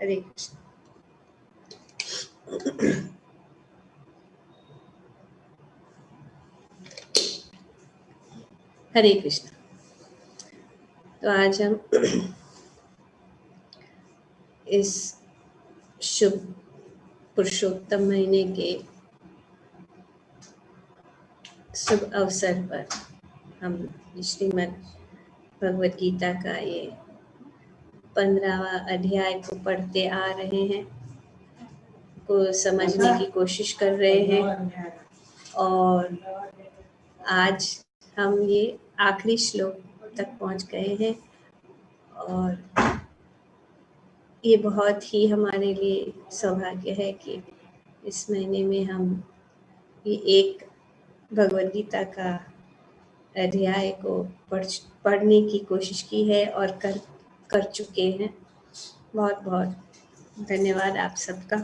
हरे कृष्ण। हरे कृष्ण। तो आज हम इस शुभ पुरुषोत्तम महीने के शुभ अवसर पर हम श्रीमद् भगवत गीता का ये 15वां अध्याय को पढ़ते आ रहे हैं, को समझने की कोशिश कर रहे हैं और आज हम ये आखिरी श्लोक तक पहुंच गए हैं और ये बहुत ही हमारे लिए सौभाग्य है कि इस महीने में हम ये एक भगवद गीता का अध्याय को पढ़ने की कोशिश की है और कर चुके हैं। बहुत बहुत धन्यवाद आप सबका।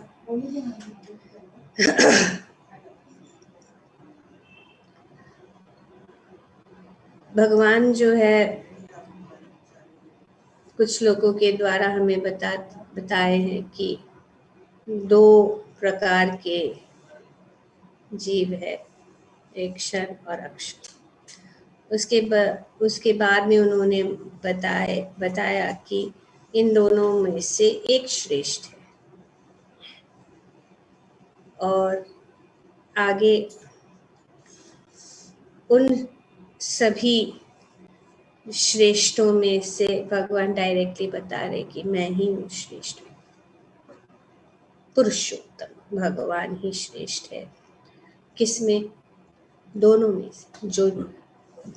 भगवान जो है कुछ लोगों के द्वारा हमें बताए हैं कि 2 प्रकार के जीव है, एक क्षर और अक्षर। उसके बाद में उन्होंने बताया कि इन दोनों में से एक श्रेष्ठ है और आगे उन सभी श्रेष्ठों में से भगवान डायरेक्टली बता रहे कि मैं ही हूँ श्रेष्ठ, पुरुषोत्तम भगवान ही श्रेष्ठ है। किसमें? दोनों में से, जो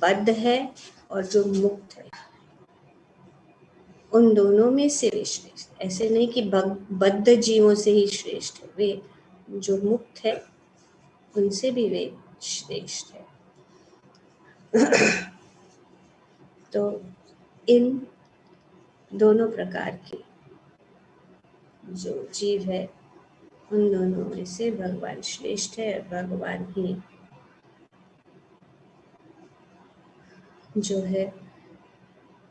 बद्ध है और जो मुक्त है, उन दोनों में से वे श्रेष्ठ। ऐसे नहीं कि बद्ध जीवों से ही श्रेष्ठ है, वे जो मुक्त है उनसे भी वे श्रेष्ठ है। तो इन दोनों प्रकार के जो जीव है उन दोनों में से भगवान श्रेष्ठ है। भगवान ही जो है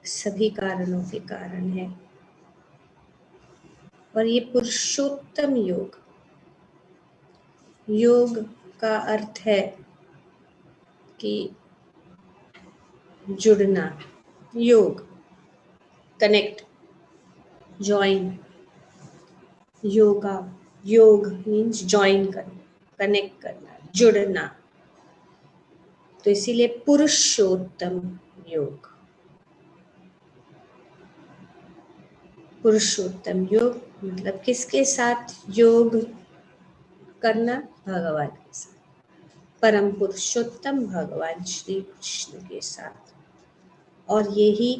सभी कारणों के कारण है। और ये पुरुषोत्तम योग का अर्थ है कि जुड़ना, योग, कनेक्ट, ज्वाइन। योग मीन्स ज्वाइन करना, कनेक्ट करना, जुड़ना। तो इसीलिए पुरुषोत्तम योग, पुरुषोत्तम योग मतलब किसके साथ योग करना? भगवान के साथ, परम पुरुषोत्तम भगवान श्री कृष्ण के साथ। और यही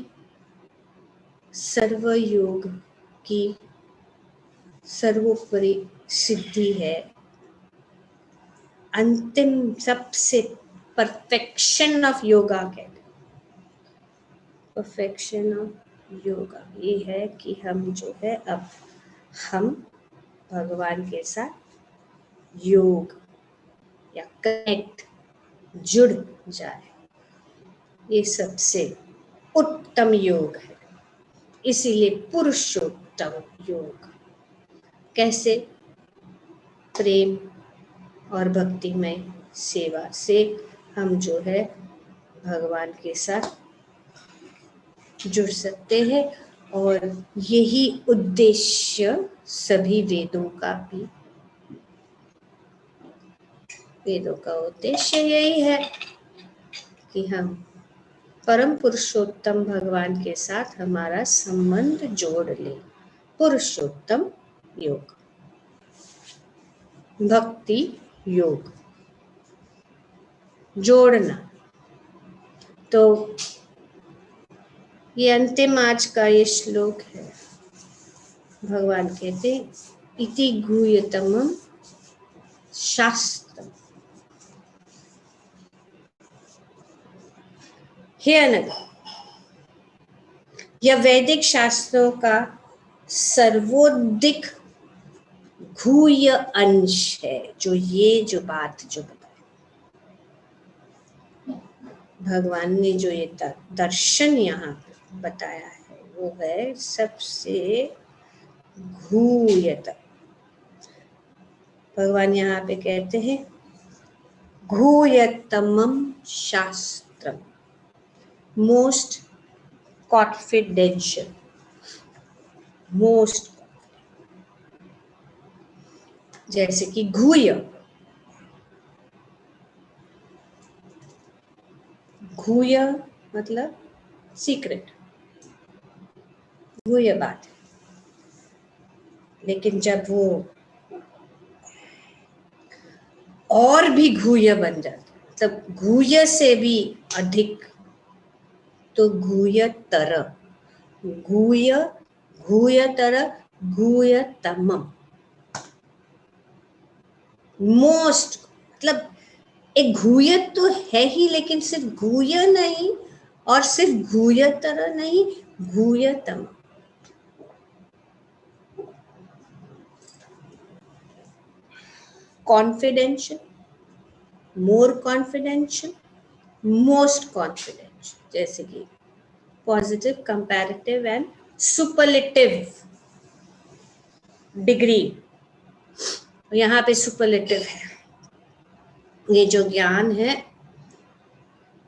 सर्वयोग की सर्वोपरि सिद्धि है, अंतिम सबसे परफेक्शन ऑफ योगा कहते हैं। परफेक्शन ऑफ योगा ये है कि हम जो है अब हम भगवान के साथ योग या कनेक्ट, जुड़ जाए। ये सबसे उत्तम योग है, इसीलिए पुरुषोत्तम योग। कैसे? प्रेम और भक्तिमय सेवा से हम जो है भगवान के साथ जुड़ सकते हैं। और यही उद्देश्य सभी वेदों का उद्देश्य यही है कि हम परम पुरुषोत्तम भगवान के साथ हमारा संबंध जोड़ ले। पुरुषोत्तम योग, भक्ति योग, जोड़ना। तो ये अंतिम आज का ये श्लोक है। भगवान कहते इति गुह्यतमं शास्त्रम। हे अनग, यह वैदिक शास्त्रों का सर्वोधिक गुह्य अंश है। जो बात जो बताया भगवान ने, जो ये दर्शन यहाँ बताया है, वो है सबसे घूयत। भगवान यहाँ पे कहते हैं घूयतमम शास्त्रम, मोस्ट कॉन्फिडेंशियल, मोस्ट, जैसे कि घूय, घूय मतलब सीक्रेट, घूय बात है। लेकिन जब वो और भी घूय बन जाता, मतलब घूय से भी अधिक, तो घूयतर, घूय, घूयतर, घूयतमम, मोस्ट, मतलब एक घूयत तो है ही, लेकिन सिर्फ घूय नहीं और सिर्फ घूयतर नहीं, घूयतम। कॉन्फिडेंशियल, मोर कॉन्फिडेंशियल, मोस्ट कॉन्फिडेंशियल, जैसे कि positive, comparative and superlative degree. यहाँ पे सुपरलेटिव है। ये जो ज्ञान है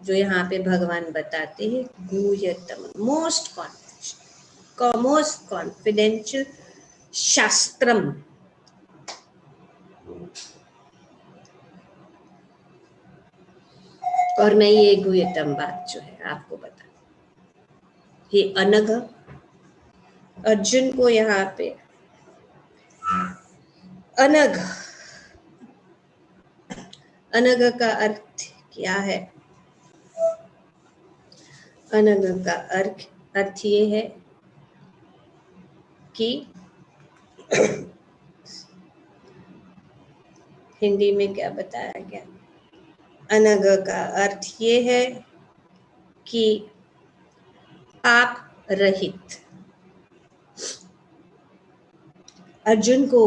जो यहाँ पे भगवान बताते हैं, गुह्यतम, मोस्ट कॉन्फिडेंशियल शास्त्रम। और मैं ये गुह्यतम बात जो है आपको बता, ये अनघ, अर्जुन को यहाँ पे अनघ, अनघ का अर्थ क्या है? अनघ का अर्थ ये है कि हिंदी में क्या बताया गया, अनघ का अर्थ ये है कि पाप रहित। अर्जुन को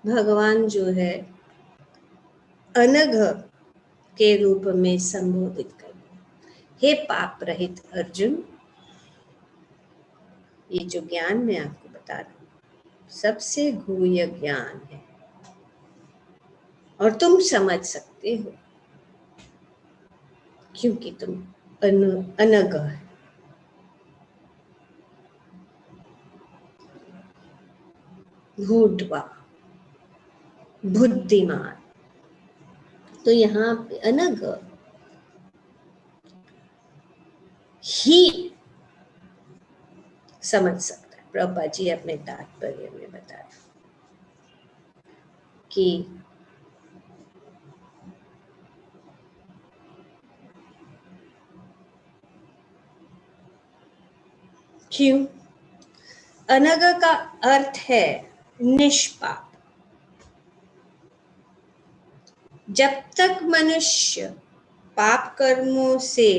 भगवान जो है अनघ के रूप में संबोधित कर, हे पाप रहित अर्जुन, ये जो ज्ञान मैं आपको बता रहा हूँ सबसे गुह्य ज्ञान है और तुम समझ सकते हो क्योंकि तुम अनघ है। घूढ़वा, बुद्धिमान, तो यहाँ पे अनघ ही समझ सकता है। प्रभुपाद जी अपने तात्पर्य में बताया कि क्यों? अनघ का अर्थ है निष्पाप। जब तक मनुष्य पाप कर्मों से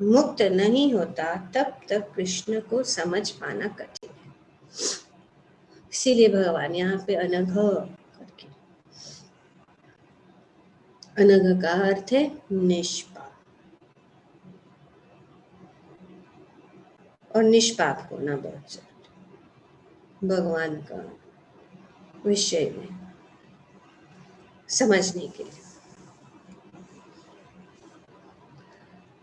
मुक्त नहीं होता तब तक कृष्ण को समझ पाना कठिन है। इसीलिए भगवान यहाँ पे अनघ करके, अनघ का अर्थ है निष्पाप, और निष्पाप होना बहुत जरूरी भगवान का विषय में समझने के लिए।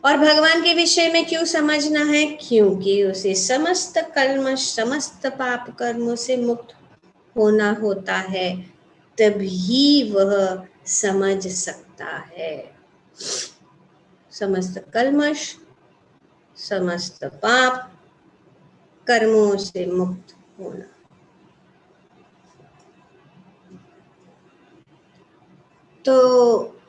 और भगवान के विषय में क्यों समझना है? क्योंकि उसे समस्त कल्मश, समस्त पाप कर्मों से मुक्त होना होता है, तभी वह समझ सकता है। समस्त कल्मश, समस्त पाप कर्मों से मुक्त होना। तो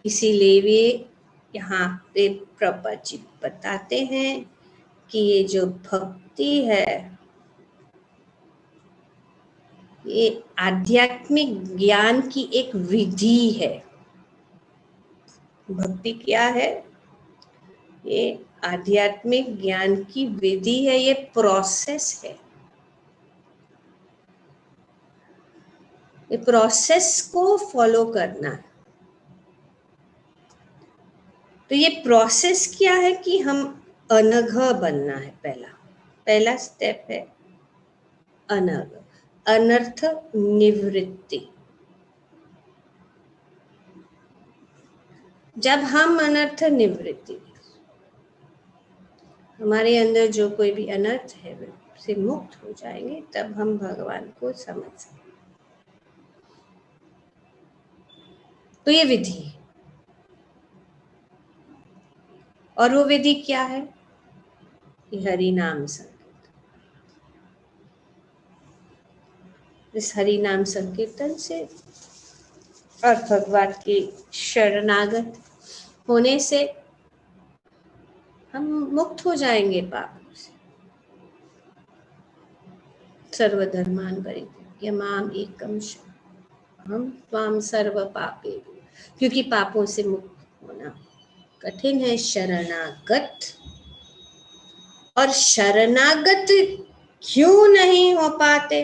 इसीलिए वे यहाँ पे प्रभुपाद जी बताते हैं कि ये जो भक्ति है ये आध्यात्मिक ज्ञान की एक विधि है। भक्ति क्या है? ये आध्यात्मिक ज्ञान की विधि है, ये प्रोसेस है। ये प्रोसेस को फॉलो करना है। तो ये प्रोसेस क्या है कि हम अनघ बनना है। पहला स्टेप है अनघ। अनर्थ निवृत्ति। जब हम अनर्थ निवृत्ति, हमारे अंदर जो कोई भी अनर्थ है से मुक्त हो जाएंगे, तब हम भगवान को समझ सकते। तो ये विधि है, और वो विधि क्या है? हरि नाम संकीर्तन। इस हरि नाम संकीर्तन से और भगवान के शरणागत होने से हम मुक्त हो जाएंगे पापों से। सर्वधर्मान् परित्यज्य माम एकम शरणं त्वां सर्व पापे, क्योंकि पापों से मुक्त होना कठिन है। शरणागत, और शरणागत क्यों नहीं हो पाते?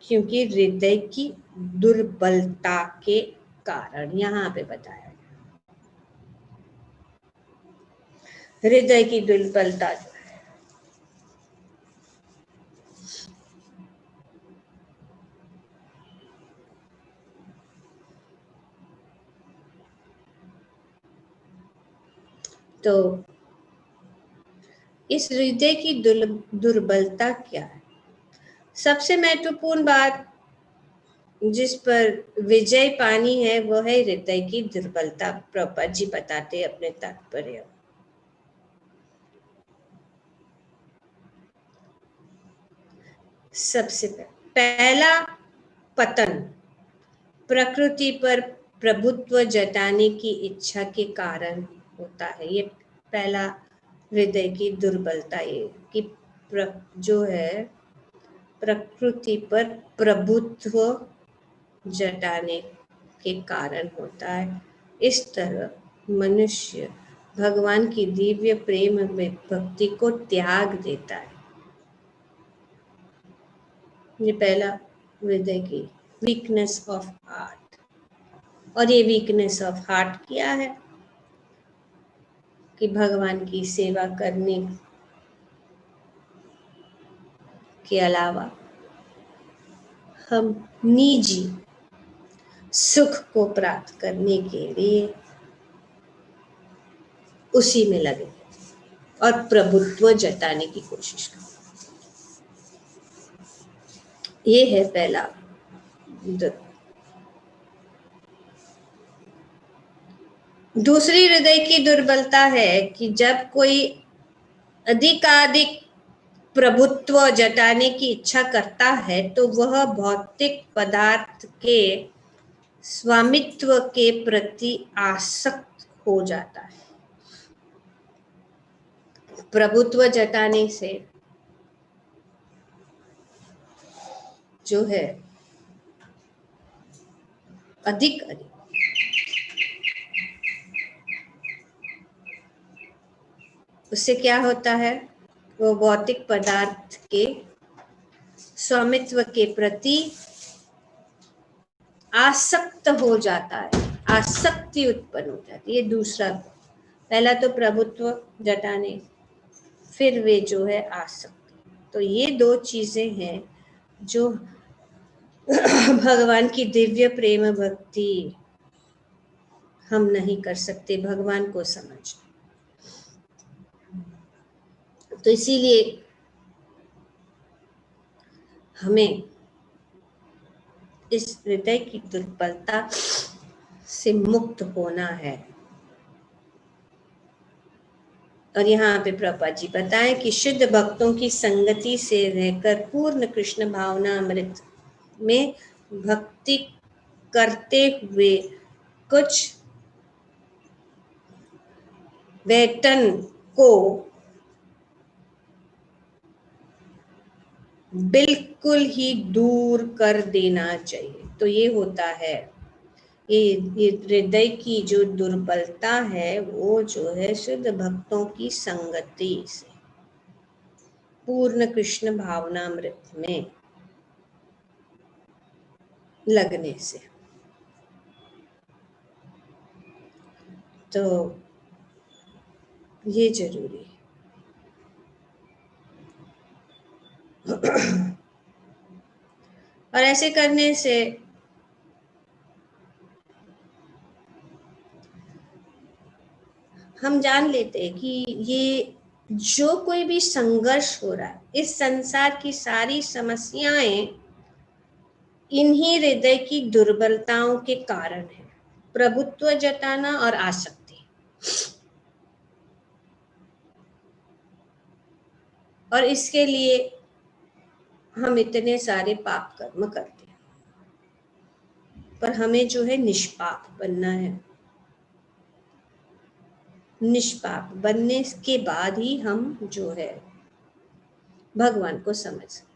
क्योंकि हृदय की दुर्बलता के कारण। यहाँ पे बताया हृदय की दुर्बलता जो है, तो इस हृदय की दुर्बलता क्या है? सबसे महत्वपूर्ण बात जिस पर विजय पानी है वो है हृदय की दुर्बलता। प्रभुपाद जी बताते अपने तात्पर्य। सबसे पहला पतन प्रकृति पर प्रभुत्व जताने की इच्छा के कारण होता है। ये पहला हृदय की दुर्बलता, ये कि जो है प्रकृति पर प्रभुत्व जताने के कारण होता है। इस तरह मनुष्य भगवान की दिव्य प्रेम में भक्ति को त्याग देता है। ये पहला हृदय की वीकनेस ऑफ हार्ट। और ये वीकनेस ऑफ हार्ट क्या है? कि भगवान की सेवा करने के अलावा हम निजी सुख को प्राप्त करने के लिए उसी में लगे और प्रभुत्व जताने की कोशिश करें। ये है पहला। दूसरी हृदय की दुर्बलता है कि जब कोई अधिकाधिक प्रभुत्व जताने की इच्छा करता है तो वह भौतिक पदार्थ के स्वामित्व के प्रति आसक्त हो जाता है। प्रभुत्व जताने से जो है अधिक उससे क्या होता है? वो भौतिक पदार्थ के स्वामित्व के प्रति आसक्त हो जाता है, आसक्ति उत्पन्न हो जाती है। ये दूसरा। पहला तो प्रभुत्व जताने, फिर वे जो है आसक्ति। तो ये दो चीजें हैं जो भगवान की दिव्य प्रेम भक्ति हम नहीं कर सकते भगवान को समझ। तो इसीलिए हमें इस हृदय की दुर्बलता से मुक्त होना है। और यहाँ पे प्रभुपाद जी बताएं कि शुद्ध भक्तों की संगति से रहकर पूर्ण कृष्ण भावना अमृत में भक्ति करते हुए कुछ वेतन को बिल्कुल ही दूर कर देना चाहिए। तो ये होता है, ये हृदय की जो दुर्बलता है वो जो है शुद्ध भक्तों की संगति से, पूर्ण कृष्ण भावनामृत में लगने से। तो ये जरूरी है। और ऐसे करने से हम जान लेते हैं कि ये जो कोई भी संघर्ष हो रहा है, इस संसार की सारी समस्याएं इन्हीं हृदय की दुर्बलताओं के कारण है। प्रभुत्व जताना और आसक्ति, और इसके लिए हम इतने सारे पाप कर्म करते हैं। पर हमें जो है निष्पाप बनना है। निष्पाप बनने के बाद ही हम जो है भगवान को समझ सकते।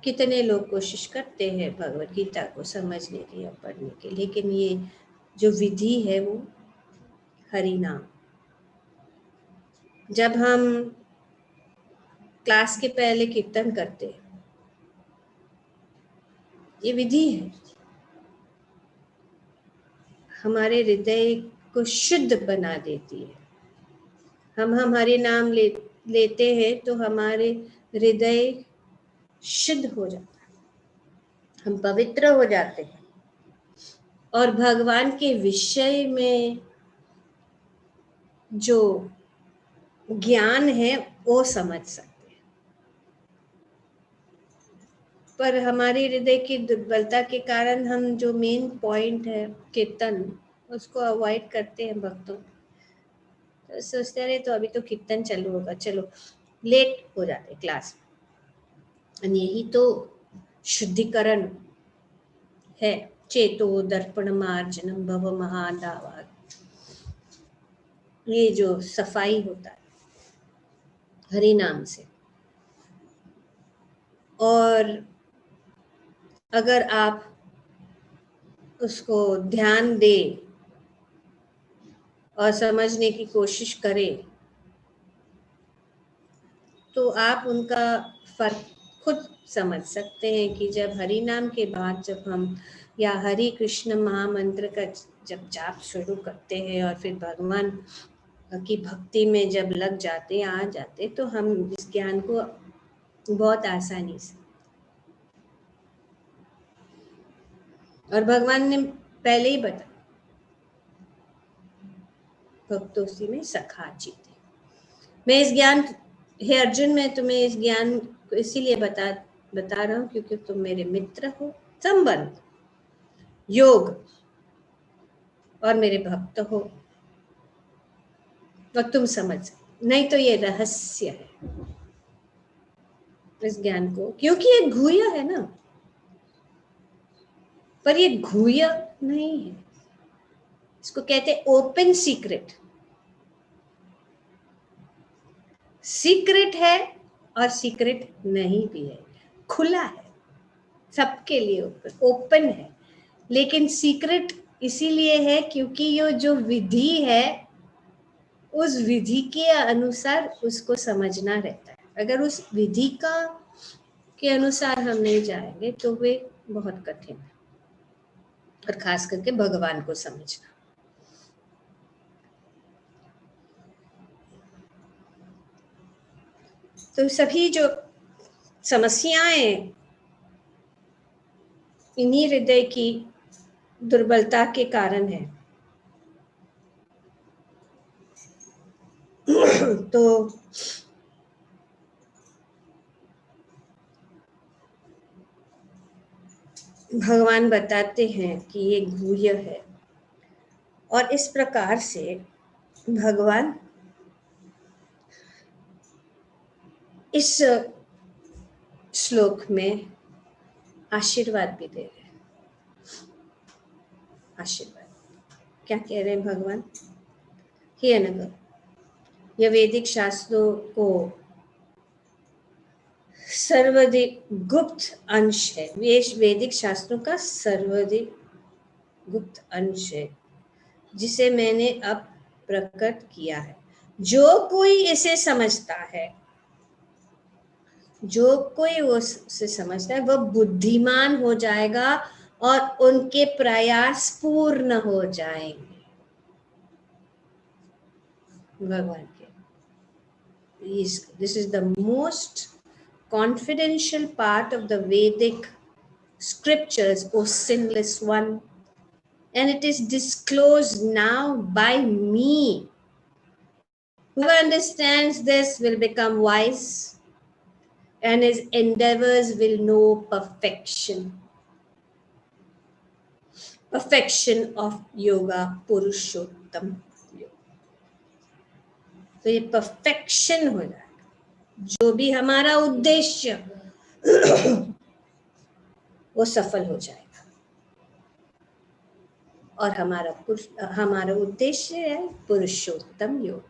कितने लोग कोशिश करते हैं भगवत गीता को समझने की या पढ़ने की, लेकिन ये जो विधि है वो हरि नाम। जब हम क्लास के पहले कीर्तन करते हैं, ये विधि है, हमारे हृदय को शुद्ध बना देती है। हम हरि नाम लेते हैं तो हमारे हृदय शुद्ध हो जाता है, हम पवित्र हो जाते हैं और भगवान के विषय में जो ज्ञान है वो समझ सकते हैं। पर हमारे हृदय की दुर्बलता के कारण हम जो मेन पॉइंट है कीर्तन, उसको अवॉइड करते हैं भक्तों। तो सोचते रहे तो अभी तो कीर्तन चालू होगा, चलो लेट हो जाते क्लास में। यही तो शुद्धिकरण है। चेतो दर्पण मार्जनम भव महादावा, ये जो सफाई होता है हरि नाम से। और अगर आप उसको ध्यान दे और समझने की कोशिश करें तो आप उनका फर्क खुद समझ सकते हैं कि जब हरि नाम के बाद जब हम या हरि कृष्ण महामंत्र का जब जाप शुरू करते हैं और फिर भगवान की भक्ति में जब लग जाते आ जाते, तो हम इस ज्ञान को बहुत आसानी से, और भगवान ने पहले ही बताया भक्तों सी में सखा जीते। मैं इस ज्ञान, हे अर्जुन, मैं तुम्हें इस ज्ञान को इसीलिए बता रहा हूँ क्योंकि तुम मेरे मित्र हो। संबंध, योग और मेरे भक्त हो, और तुम समझ, नहीं तो ये रहस्य है इस ज्ञान को, क्योंकि ये गुह्य है ना, पर ये गुह्य नहीं है। इसको कहते हैं ओपन सीक्रेट। सीक्रेट है और सीक्रेट नहीं भी है, खुला है सबके लिए, ओपन है। लेकिन सीक्रेट इसीलिए है क्योंकि ये जो विधि है उस विधि के अनुसार उसको समझना रहता है। अगर उस विधि के अनुसार हम नहीं जाएंगे तो वे बहुत कठिन है, और खास करके भगवान को समझना। तो सभी जो समस्याएं इन्हीं हृदय की दुर्बलता के कारण है। तो भगवान बताते हैं कि ये गुह्य है, और इस प्रकार से भगवान इस श्लोक में आशीर्वाद भी दे रहे हैं। आशीर्वाद क्या कह रहे हैं भगवान? हे अनग, यह वैदिक शास्त्रों को सर्वाधिक गुप्त अंश है। वैदिक शास्त्रों का सर्वाधिक गुप्त अंश है जिसे मैंने अब प्रकट किया है। जो कोई इसे समझता है, जो कोई उसे समझता है वह बुद्धिमान हो जाएगा और उनके प्रयास पूर्ण हो जाएंगे। भगवान के this is the most confidential part of the Vedic scriptures, O sinless one, and it is disclosed now by me. Whoever understands this will become wise, and his endeavors will know perfection. Perfection of yoga पुरुषोत्तम योग. तो ये perfection हो जाएगा. जो भी हमारा उद्देश्य वो सफल हो जाएगा. और हमारा उद्देश्य है पुरुषोत्तम योग.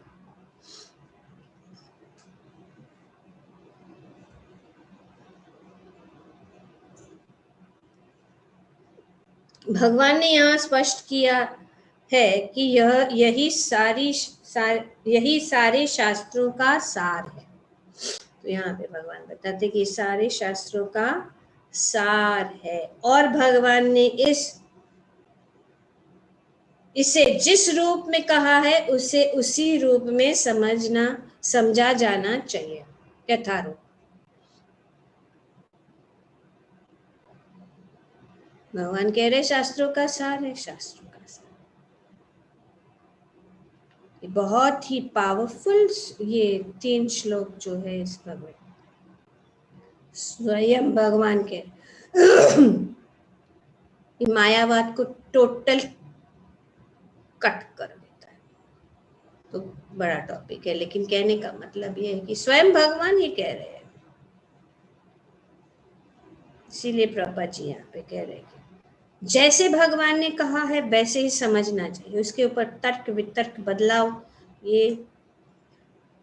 भगवान ने यहाँ स्पष्ट किया है कि यही सारे शास्त्रों का सार है. तो यहाँ पे भगवान बताते कि सारे शास्त्रों का सार है, और भगवान ने इसे जिस रूप में कहा है उसे उसी रूप में समझा जाना चाहिए, यथारूप. भगवान कह रहे शास्त्रों का सार है, शास्त्रों का सार. ये बहुत ही पावरफुल ये 3 श्लोक जो है इस भगवत, स्वयं भगवान के मायावाद को टोटल कट कर देता है. तो बड़ा टॉपिक है, लेकिन कहने का मतलब ये है कि स्वयं भगवान ही कह रहे हैं. इसीलिए प्रभुपाद जी यहाँ पे कह रहे हैं कि जैसे भगवान ने कहा है वैसे ही समझना चाहिए, उसके ऊपर तर्क वितर्क बदलाव, ये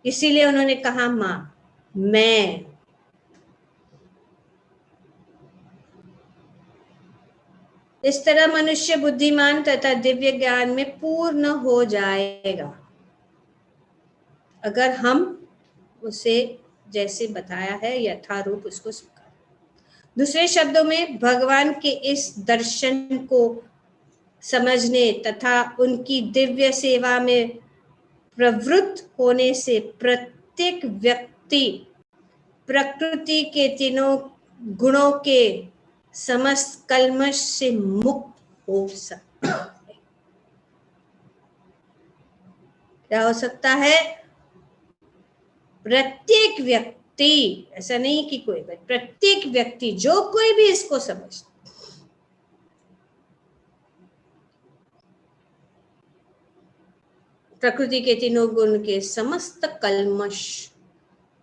इसीलिए उन्होंने कहा मैं. इस तरह मनुष्य बुद्धिमान तथा दिव्य ज्ञान में पूर्ण हो जाएगा अगर हम उसे जैसे बताया है यथारूप उसको स्वीकार. दूसरे शब्दों में भगवान के इस दर्शन को समझने तथा उनकी दिव्य सेवा में प्रवृत्त होने से प्रत्येक व्यक्ति प्रकृति के तीनों गुणों के समस्त कल्मश से मुक्त हो सकता है. क्या हो सकता है? प्रत्येक व्यक्ति, ऐसा नहीं कि कोई, प्रत्येक व्यक्ति, जो कोई भी इसको समझता, प्रकृति के तीनों गुण के समस्त कल्मश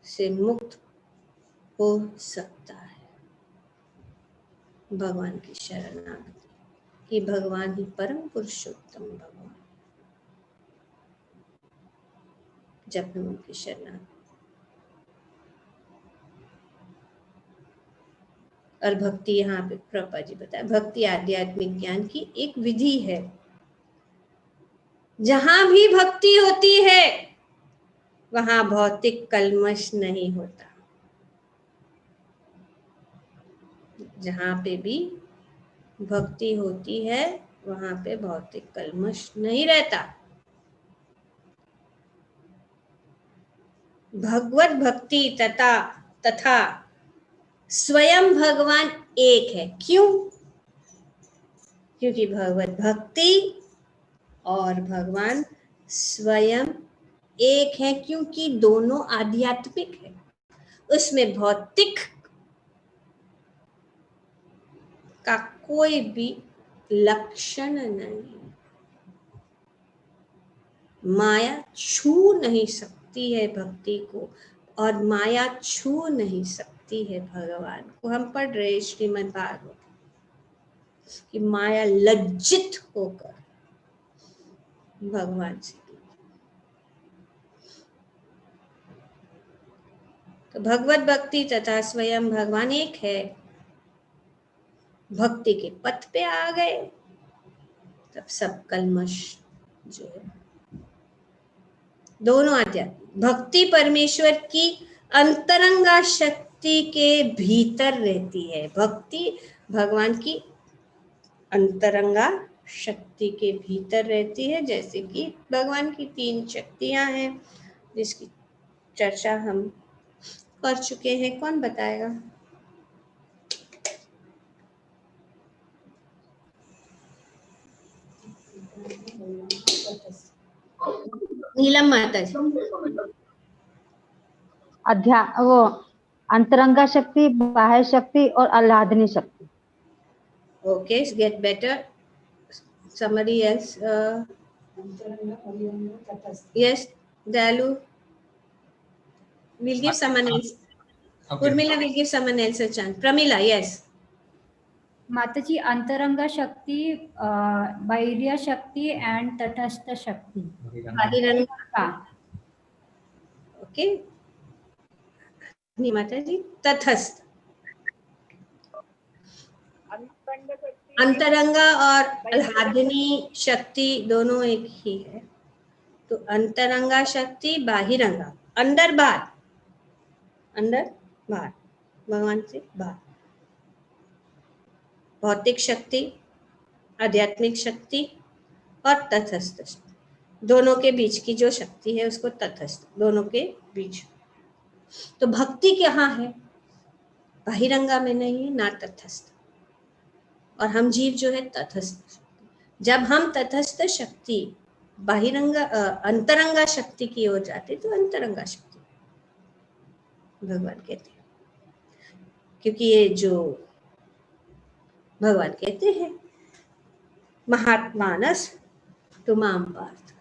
से मुक्त हो सकता है. भगवान की शरणागति कि भगवान ही परम पुरुषोत्तम भगवान, जब हम उनकी शरणागति. और भक्ति, यहाँ पे प्रभुपाद जी बताया, भक्ति आध्यात्मिक ज्ञान की एक विधि है. जहां भी भक्ति होती है वहां भौतिक कल्मश नहीं होता. जहां पे भी भक्ति होती है वहां पे भौतिक कल्मश नहीं रहता. भगवत भक्ति तथा स्वयं भगवान एक है. क्यों? क्योंकि भगवत भक्ति और भगवान स्वयं एक है, क्योंकि दोनों आध्यात्मिक है. उसमें भौतिक का कोई भी लक्षण नहीं. माया छू नहीं सकती है भक्ति को, और माया छू नहीं सकती है भगवान को. हम पढ़ रहे श्रीमद् भागवत कि माया लज्जित होकर भगवान से. तो भगवत भक्ति तथा स्वयं भगवान एक है. भक्ति के पथ पे आ गए तब सब कल्मश जो है, दोनों आध्यात्मिक. भक्ति परमेश्वर की अंतरंगा शक्ति के भीतर रहती है. भक्ति भगवान की अंतरंगा शक्ति के भीतर रहती है, जैसे कि भगवान की 3 शक्तियां हैं जिसकी चर्चा हम कर चुके हैं, कौन बताएगा? नीलम माता जी। वो अंतरंगा शक्ति, बाह्य शक्ति और आह्लादनी शक्ति। Okay, get better. somebody else, yes, Dalu, we'll give someone else. Okay. Urmila will give someone else a chance. Pramila, yes. माता जी, अंतरंगा शक्ति, बाह्य शक्ति एंड तटस्थ शक्ति। बाहिरंगा, ओके। नहीं माता जी, तटस्थ। अंतरंगा और आह्लादनी शक्ति दोनों एक ही है। तो अंतरंगा शक्ति, बाहिरंगा, अंदर बाहर, अंदर बाहर, भगवान से बाहर। भौतिक शक्ति, आध्यात्मिक शक्ति और तटस्थ शक्ति, दोनों के बीच की जो शक्ति है उसको तटस्थ, दोनों के बीच। तो भक्ति कहाँ है? बाहिरंगा में नहीं, ना तटस्थ। और हम जीव जो है तटस्थ। जब हम तटस्थ शक्ति, बाहिरंगा अंतरंगा शक्ति की ओर जाते तो अंतरंगा शक्ति भगवान कहते हैं। क्योंकि ये जो भगवान कहते हैं, महात्मानस तुमाम पार्थ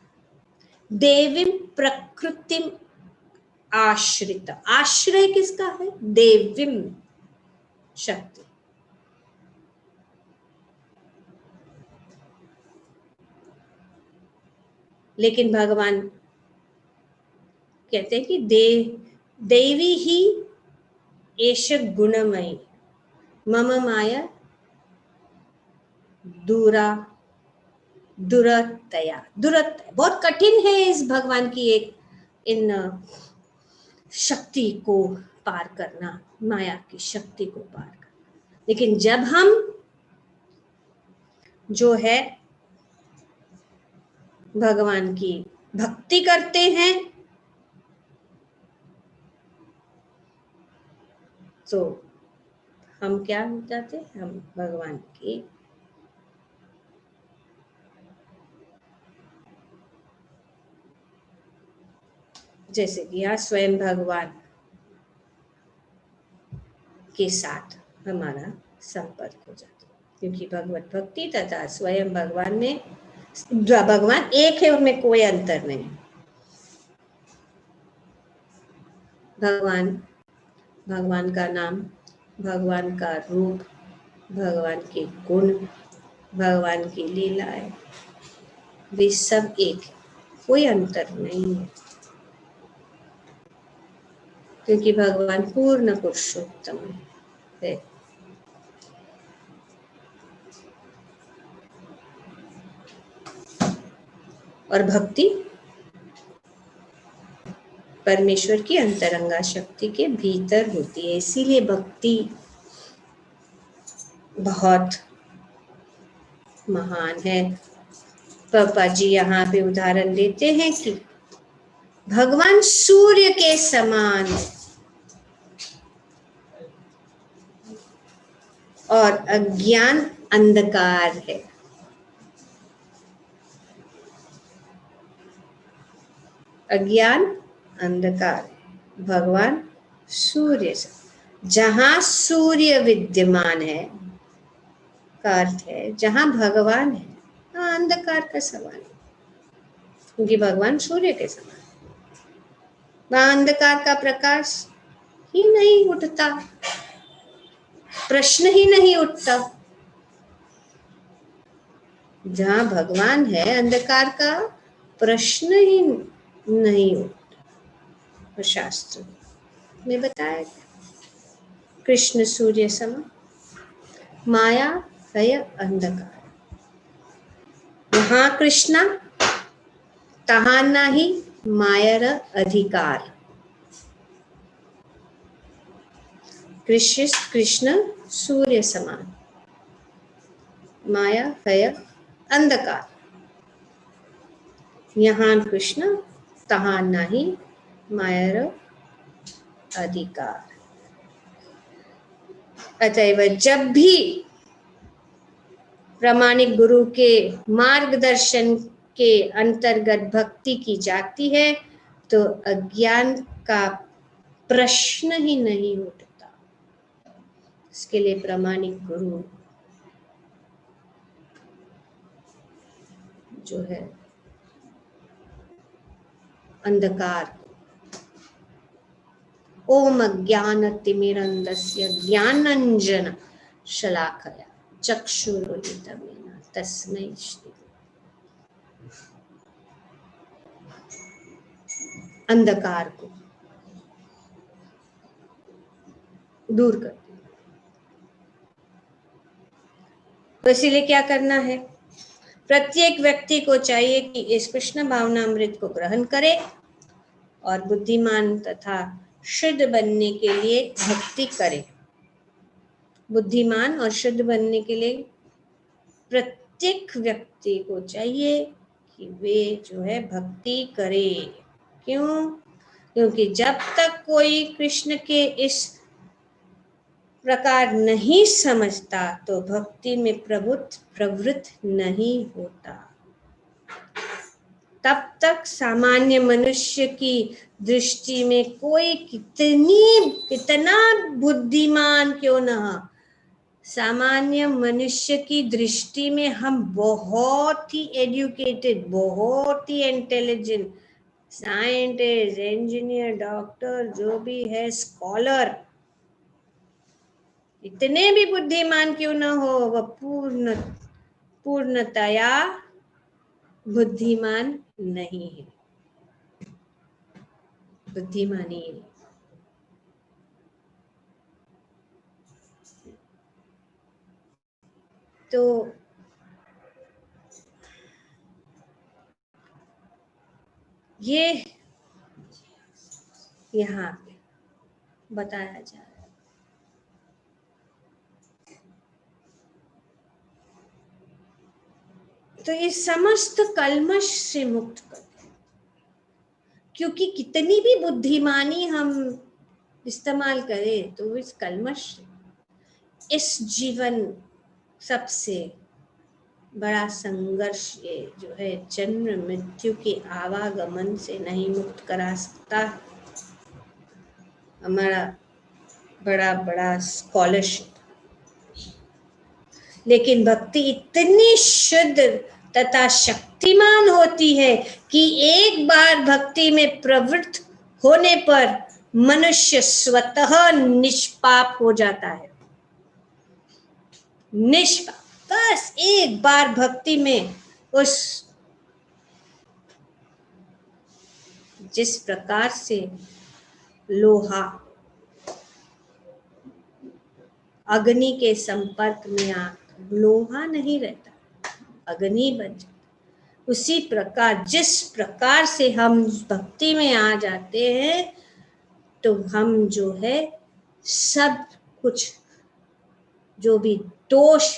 देवीं प्रकृतिम आश्रित। आश्रय किसका है? देवीं शक्ति। लेकिन भगवान कहते हैं कि देवी ही एष गुणमयी मम माया दुरतया। बहुत कठिन है इस भगवान की एक इन शक्ति को पार करना, माया की शक्ति को पार करना। लेकिन जब हम जो है भगवान की भक्ति करते हैं तो हम क्या हो जाते हैं? हम भगवान की जैसे कि यहाँ स्वयं भगवान के साथ हमारा संपर्क हो जाता है। क्योंकि भगवत भक्ति तथा स्वयं भगवान में, भगवान एक है, उनमें कोई अंतर नहीं। भगवान का नाम, भगवान का रूप, भगवान के गुण, भगवान की लीलाएं, वे सब एक है, कोई अंतर नहीं है। क्योंकि भगवान पूर्ण पुरुषोत्तम है। और भक्ति परमेश्वर की अंतरंगा शक्ति के भीतर होती है। इसीलिए भक्ति बहुत महान है। पापा जी यहाँ पे उदाहरण देते हैं कि भगवान सूर्य के समान और अज्ञान अंधकार है। अज्ञान अंधकार, भगवान सूर्य से, जहां सूर्य विद्यमान है का अर्थ है जहां भगवान है, वहां अंधकार का सवाल है। क्योंकि भगवान सूर्य के समान, वहां अंधकार का प्रकाश ही नहीं उठता, प्रश्न ही नहीं उठता। जहां भगवान है अंधकार का प्रश्न ही नहीं उठता। शास्त्र में बताया गया, कृष्ण सूर्य सम माया भय अंधकार। यहाँ कृष्णा तहाँ नाही मायर अधिकार। कृष्ण सूर्य समान, माया भय अंधकार। यहाँ कृष्ण तहाँ नाही मायर अधिकार। अतएव जब भी प्रामाणिक गुरु के मार्गदर्शन के अंतर्गत भक्ति की जाती है तो अज्ञान का प्रश्न ही नहीं उठता। इसके लिए प्रामाणिक गुरु जो है अंधकार, ओम अज्ञानतिमिरन्धस्य ज्ञानाञ्जन शलाकया चक्षुरुन्मिलितं येन तस्मै श्री, अंधकार को दूर कर। तो इसीलिए क्या करना है, प्रत्येक व्यक्ति को चाहिए कि इस कृष्ण भावनामृत को ग्रहण करे और बुद्धिमान तथा शुद्ध बनने के लिए भक्ति करे। बुद्धिमान और शुद्ध बनने के लिए प्रत्येक व्यक्ति को चाहिए कि वे जो है भक्ति करे। क्यों? क्योंकि जब तक कोई कृष्ण के इस प्रकार नहीं समझता तो भक्ति में प्रवृत्त नहीं होता। तब तक सामान्य मनुष्य की दृष्टि में कोई कितना बुद्धिमान क्यों न हो, सामान्य मनुष्य की दृष्टि में हम बहुत ही एजुकेटेड, बहुत ही इंटेलिजेंट, साइंटिस्ट, इंजीनियर, डॉक्टर, जो भी है, स्कॉलर, इतने भी बुद्धिमान क्यों न हो, वह पूर्णतया बुद्धिमान नहीं है, बुद्धिमान ही है। तो ये यहाँ पे बताया जा रहा है। तो ये समस्त कल्मश से मुक्त कर, क्योंकि कितनी भी बुद्धिमानी हम इस्तेमाल करें तो इस कल्मश, इस जीवन सबसे बड़ा संघर्ष ये जो है जन्म मृत्यु के आवागमन से नहीं मुक्त करा सकता हमारा बड़ा बड़ा स्कॉलरशिप। लेकिन भक्ति इतनी शुद्ध तथा शक्तिमान होती है कि एक बार भक्ति में प्रवृत्त होने पर मनुष्य स्वतः निष्पाप हो जाता है। निष्पाप, बस एक बार भक्ति में उस, जिस प्रकार से लोहा अग्नि के संपर्क में आ लोहा नहीं रहता, अग्नि बन जाता, उसी प्रकार जिस प्रकार से हम भक्ति में आ जाते हैं तो हम जो है सब कुछ, जो भी दोष,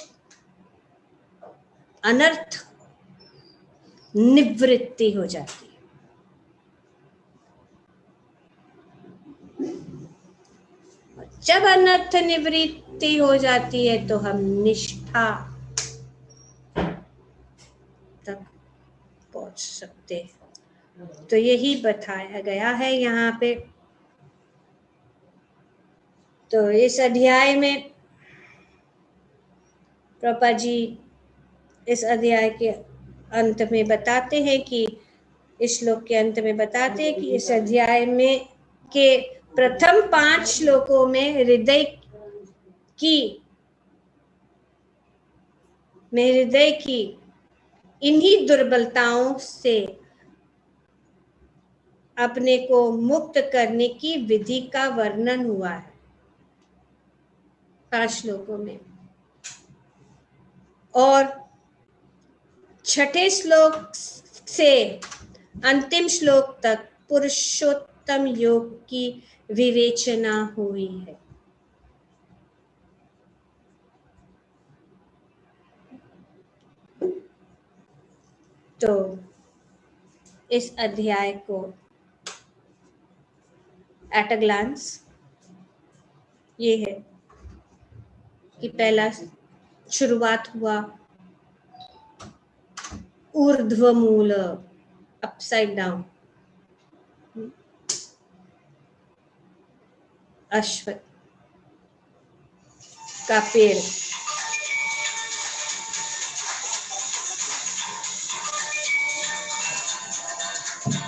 अनर्थ निवृत्ति हो जाती है। जब अनर्थ निवृत्ति हो जाती है तो हम निष्ठा तक पहुंच सकते हैं। तो यही बताया गया है यहाँ पे। तो इस अध्याय में प्रभुपाद जी इस अध्याय के अंत में बताते हैं कि, इस श्लोक के अंत में बताते हैं कि इस अध्याय में के प्रथम 5 श्लोकों में हृदय की इन्हीं दुर्बलताओं से अपने को मुक्त करने की विधि का वर्णन हुआ है 5 श्लोकों में। और 6ठे श्लोक से अंतिम श्लोक तक पुरुषोत्तम योग की विवेचना हुई है। तो इस अध्याय को एट अ ग्लांस ये है कि पहला शुरुआत हुआ ऊर्ध्व मूल, अपसाइड डाउन, अश्व का पेड़,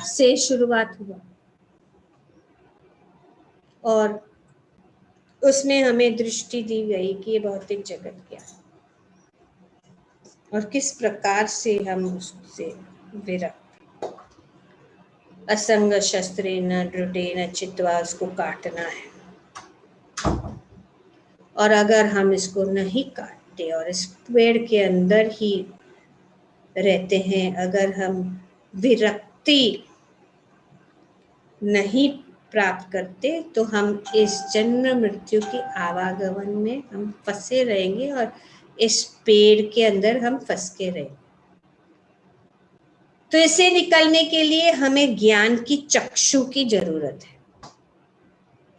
से शुरुआत हुआ और उसमें हमें दृष्टि दी गई कि ये भौतिक जगत क्या है और किस प्रकार से हम उससे विरक्त, असंग शस्त्रेण दृढ़ेन चित्वा उसको काटना है। और अगर हम इसको नहीं काटते और इस पेड़ के अंदर ही रहते हैं, अगर हम विरक्ति नहीं प्राप्त करते तो हम इस जन्म मृत्यु के आवागमन में हम फंसे रहेंगे और इस पेड़ के अंदर हम फंस के रहेंगे। तो इसे निकलने के लिए हमें ज्ञान की चक्षु की जरूरत है,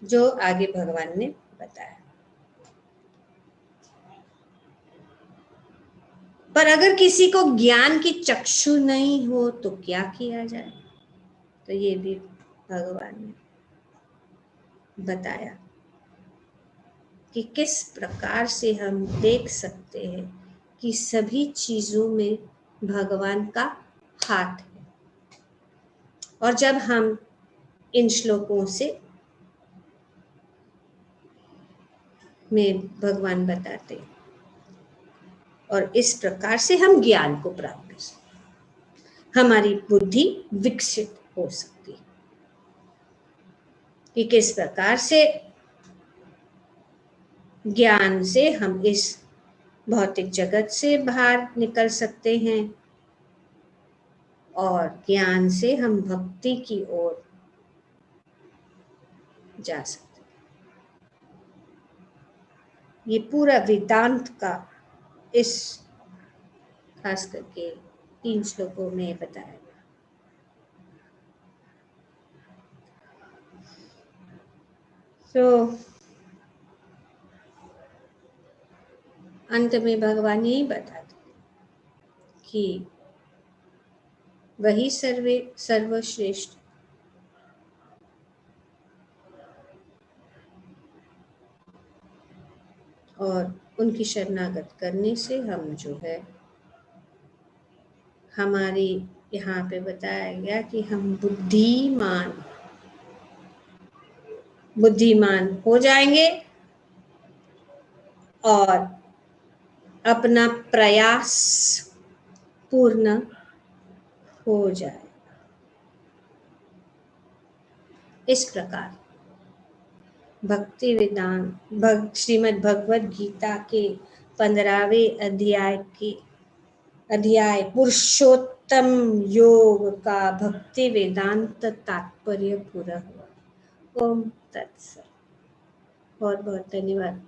जो आगे भगवान ने बताया। पर अगर किसी को ज्ञान की चक्षु नहीं हो तो क्या किया जाए, तो ये भी भगवान ने बताया कि किस प्रकार से हम देख सकते हैं कि सभी चीजों में भगवान का हाथ है। और जब हम इन श्लोकों से में भगवान बताते और इस प्रकार से हम ज्ञान को प्राप्त कर सकते, हमारी बुद्धि विकसित हो सकती कि किस प्रकार से ज्ञान से हम इस भौतिक जगत से बाहर निकल सकते हैं और ज्ञान से हम भक्ति की ओर जा सकते हैं। ये पूरा वेदांत का इस खास करके 3 श्लोकों में बताया गया। तो अंत में भगवान यही बताते कि वही सर्वश्रेष्ठ और उनकी शरणागत करने से हम जो है हमारी यहाँ पे बताया गया कि हम बुद्धिमान हो जाएंगे और अपना प्रयास पूर्ण हो जाए। इस प्रकार भक्ति वेदांत श्रीमद् भगवद गीता के 15वें अध्याय पुरुषोत्तम योग का भक्ति वेदांत तात्पर्य पूरा हुआ। ओम तत्सत। बहुत बहुत धन्यवाद।